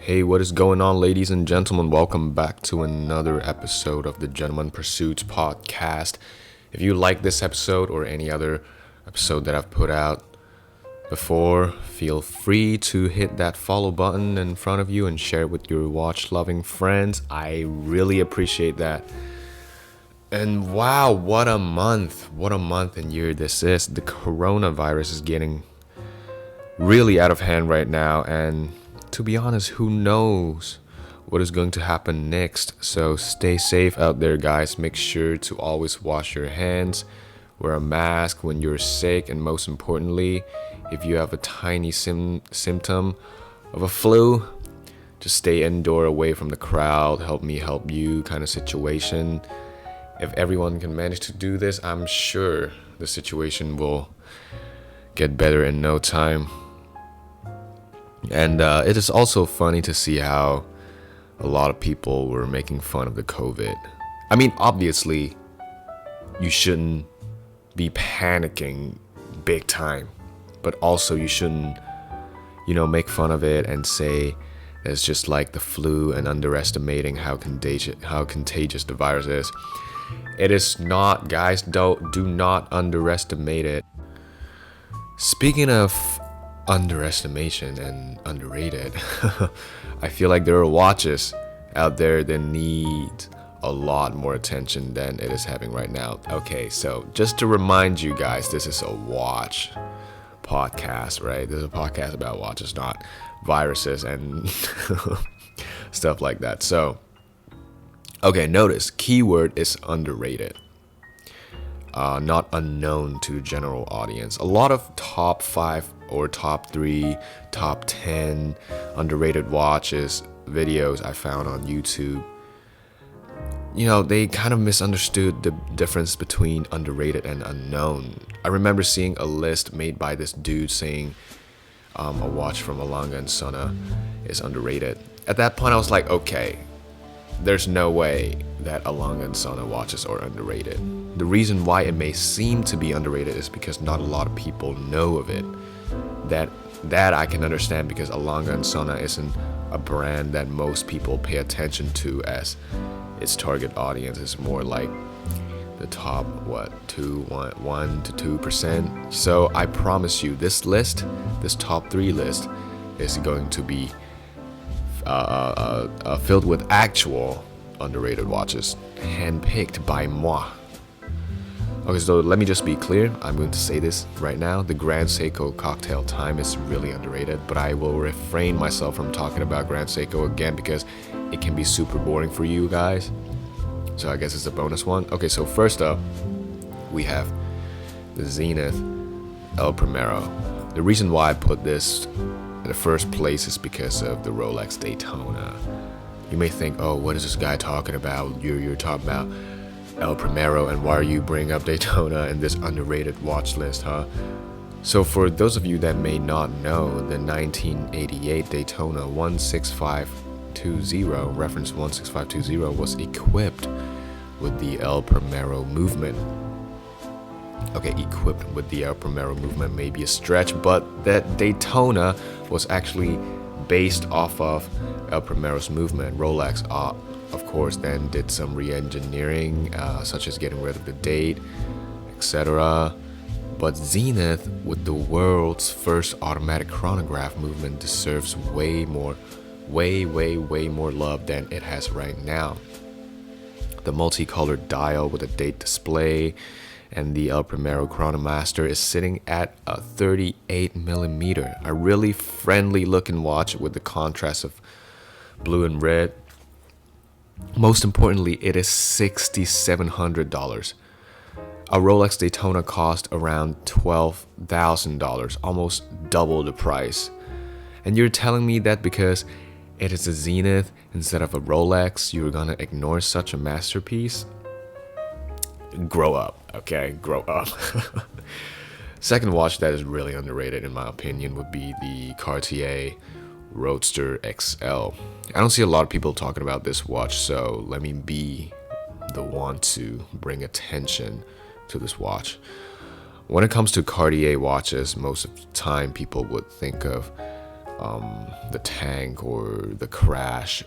Hey, what is going on, ladies and gentlemen? Welcome back to another episode of the Gentleman Pursuits podcast. If you like this episode or any other episode that I've put out before, feel free to hit that follow button in front of you and share it with your watch-loving friends. I really appreciate that. And wow, what a month and year this is. The coronavirus is getting really out of hand right now, and to be honest, who knows what is going to happen next. So stay safe out there, guys. Make sure to always wash your hands, wear a mask when you're sick, and most importantly, if you have a tiny symptom of a flu, just stay indoor, away from the crowd, help me help you kind of situation. If everyone can manage to do this, I'm sure the situation will get better in no time. And it is also funny to see how a lot of people were making fun of the COVID. I mean, obviously, you shouldn't be panicking big time, but also you shouldn't, make fun of it and say it's just like the flu and underestimating how contagious the virus is. It is not, guys. Do not underestimate it. Speaking of underestimation and underrated, I feel like there are watches out there that need a lot more attention than it is having right now. Okay, so just to remind you guys, this is a watch podcast, right? This is a podcast about watches, not viruses and stuff like that. So, okay, notice keyword is underrated. Not unknown to general audience. A lot of top 5 or top 3, top 10 underrated watches videos I found on YouTube, they kind of misunderstood the difference between underrated and unknown. I remember seeing a list made by this dude saying a watch from Alanga & Söhne is underrated. At that point I was like, okay, there's no way that Alanga & Söhne watches are underrated. The reason why it may seem to be underrated is because not a lot of people know of it. That I can understand, because Alanga & Söhne isn't a brand that most people pay attention to, as its target audience is more like the top 1 to 2%. So I promise you, this top 3 list is going to be filled with actual underrated watches, handpicked by moi. Okay, so let me just be clear. I'm going to say this right now. The Grand Seiko Cocktail Time is really underrated, but I will refrain myself from talking about Grand Seiko again because it can be super boring for you guys. So I guess it's a bonus one. Okay, so first up, we have the Zenith El Primero. The reason why I put this in the first place is because of the Rolex Daytona. You may think, oh, what is this guy talking about? You're talking about El Primero, and why are you bringing up Daytona in this underrated watch list, huh? So for those of you that may not know, the 1988 Daytona 16520, reference 16520, was equipped with the El Primero movement. Okay, equipped with the El Primero movement may be a stretch, but that Daytona was actually based off of El Primero's movement. Rolex, of course, then did some re-engineering, such as getting rid of the date, etc. But Zenith, with the world's first automatic chronograph movement, deserves way more love than it has right now. The multicolored dial with a date display and the El Primero Chronomaster is sitting at a 38mm, a really friendly looking watch with the contrast of blue and red. Most importantly, it is $6,700. A Rolex Daytona cost around $12,000, almost double the price. And you're telling me that because it is a Zenith instead of a Rolex, you're gonna ignore such a masterpiece? Grow up, okay? Grow up. Second watch that is really underrated, in my opinion, would be the Cartier Roadster XL. I don't see a lot of people talking about this watch, so let me be the one to bring attention to this watch. When it comes to Cartier watches, most of the time people would think of the Tank or the Crash,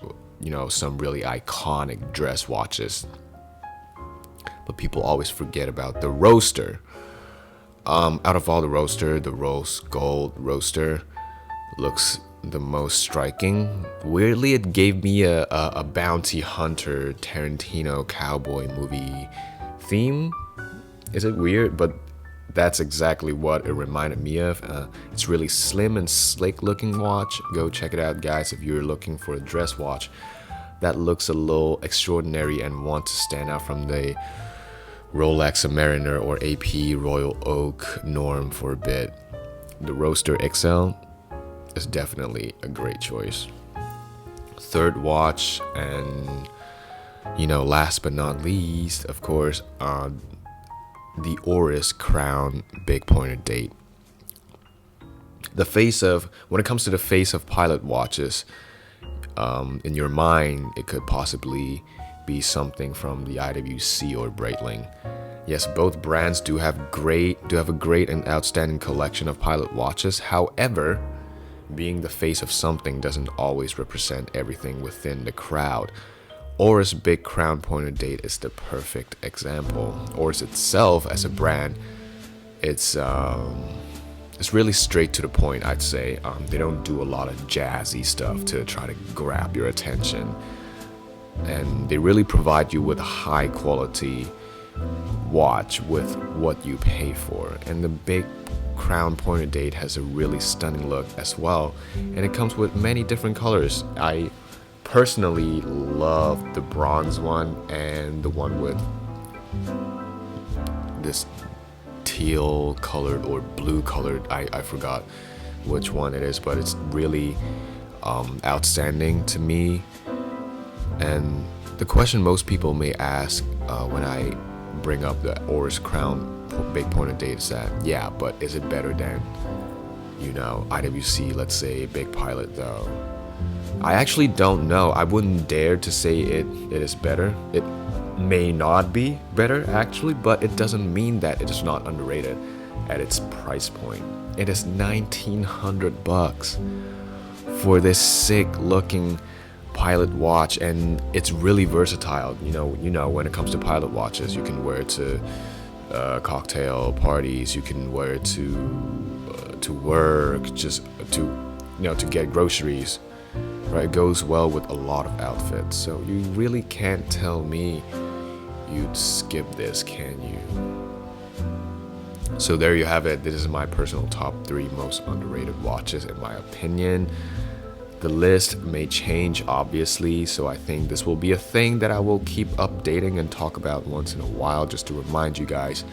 some really iconic dress watches. But people always forget about the Roadster. Out of all the Roadster, the rose gold Roadster looks the most striking. Weirdly, it gave me a bounty hunter Tarantino cowboy movie theme. Is it weird? But that's exactly what it reminded me of. It's really slim and slick looking watch. Go check it out, guys, if you're looking for a dress watch that looks a little extraordinary and want to stand out from the Rolex Submariner or AP Royal Oak norm for a bit. The Roadster XL is definitely a great choice. Third watch, and last but not least, of course, the Auris Crown Big Pointer Date. When it comes to the face of pilot watches, in your mind, it could possibly be something from the IWC or Breitling. Yes, both brands do have a great and outstanding collection of pilot watches. However, being the face of something doesn't always represent everything within the crowd. Auris Big Crown Pointer Date is the perfect example. Auris itself as a brand, it's really straight to the point, I'd say. They don't do a lot of jazzy stuff to try to grab your attention. And they really provide you with a high quality watch with what you pay for. And the Big Crown Pointer Date has a really stunning look as well. And it comes with many different colors. I personally love the bronze one and the one with this teal colored or blue colored. I forgot which one it is, but it's really outstanding to me. And the question most people may ask when I bring up the Auris Crown Big Pointer Date is that, yeah, but is it better than IWC, let's say Big Pilot though? I actually don't know. I wouldn't dare to say it is better. It may not be better actually, but it doesn't mean that it is not underrated at its price point. It is $1,900 for this sick looking pilot watch, and it's really versatile. When it comes to pilot watches, you can wear it to cocktail parties, you can wear it to work, just to get groceries. Right, it goes well with a lot of outfits, so you really can't tell me you'd skip this, can you? So there you have it. This is my personal top 3 most underrated watches in my opinion. The list may change obviously, so I think this will be a thing that I will keep updating and talk about once in a while, just to remind you guys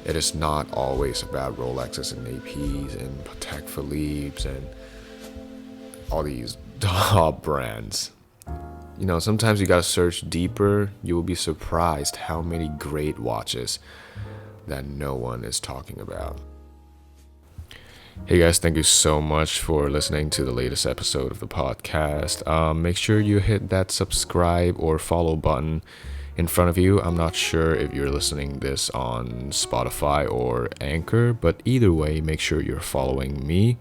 it is not always about Rolexes and APs and Patek Philippe's and all these top brands. Sometimes you gotta search deeper. You will be surprised how many great watches that no one is talking about. Hey guys, thank you so much for listening to the latest episode of the podcast. Make sure you hit that subscribe or follow button in front of you. I'm not sure if you're listening this on Spotify or Anchor, but either way, make sure you're following me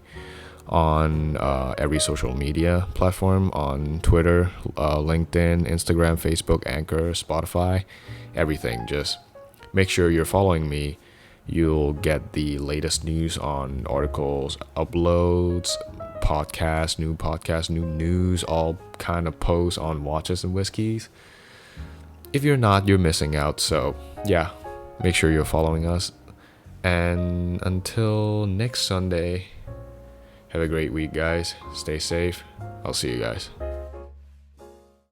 on every social media platform, on Twitter, LinkedIn, Instagram, Facebook, Anchor, Spotify, everything. Just make sure you're following me. You'll get the latest news on articles, uploads, podcasts, new news, all kind of posts on watches and whiskeys. If you're not, you're missing out. So yeah, make sure you're following us. And until next Sunday, have a great week, guys. Stay safe. I'll see you guys.